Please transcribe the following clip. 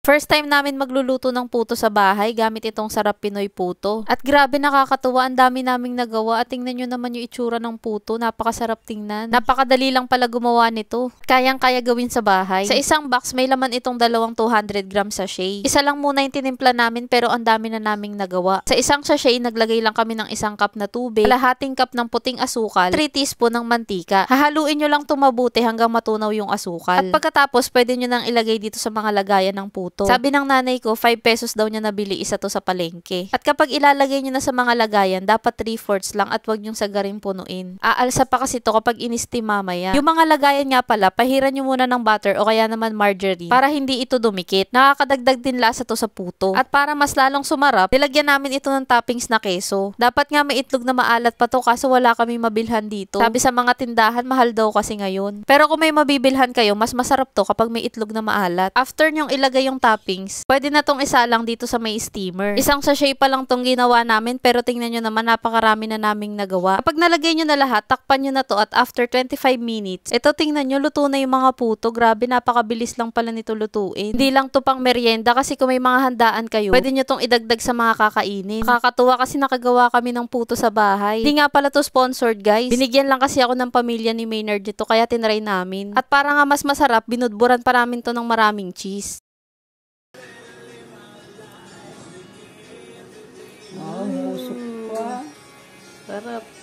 First time namin magluluto ng puto sa bahay gamit itong Sarap Pinoy Puto. At grabe nakakatuwa, ang dami naming nagawa at tingnan nyo naman yung itsura ng puto, napakasarap tingnan. Napakadali lang pala gumawa nito. Kayang-kaya gawin sa bahay. Sa isang box may laman itong dalawang 200 grams sachet. Isa lang muna yung tinimpla namin pero ang dami na naming nagawa. Sa isang sachet naglagay lang kami ng isang cup na tubig, kalahating cup ng puting asukal, 3 teaspoon ng mantika. Hahaluin nyo lang ito mabuti hanggang matunaw yung asukal. At pagkatapos pwede nyo nang ilagay dito sa mga lagayan ng puto. Sabi ng nanay ko, 5 pesos daw niya nabili isa to sa palengke. At kapag ilalagay nyo na sa mga lagayan, dapat 3/4 lang at wag nyong sagarin punuin. Aalsa pa kasi to kapag in-steam mamaya. Yung mga lagayan nga pala, pahiran nyo muna ng butter o kaya naman margarine para hindi ito dumikit. Nakakadagdag din lasa to sa puto. At para mas lalong sumarap, nilagyan namin ito ng toppings na keso. Dapat nga may itlog na maalat pa to kaso wala kami mabilhan dito. Sabi sa mga tindahan, mahal daw kasi ngayon. Pero kung may mabibilhan kayo, mas masarap to kapag may itlog na maalat. After nyong ilagay yung toppings, pwede na tong isalang dito sa may steamer. Isang sachet pa lang tong ginawa namin pero tingnan nyo naman napakarami na naming nagawa. Kapag nalagay nyo na lahat, takpan nyo na to at after 25 minutes, ito tingnan nyo, luto na yung mga puto. Grabe, napakabilis lang pala nito lutuin. Hindi lang to pang merienda kasi kung may mga handaan kayo, pwede nyo tong idagdag sa mga kakainin. Nakakatuwa kasi nakagawa kami ng puto sa bahay. Hindi nga pala to sponsored guys. Binigyan lang kasi ako ng pamilya ni Maynard dito kaya tinry namin. At para nga mas masarap, binudburan pa namin to ng maraming cheese. Musok pa. Sarap.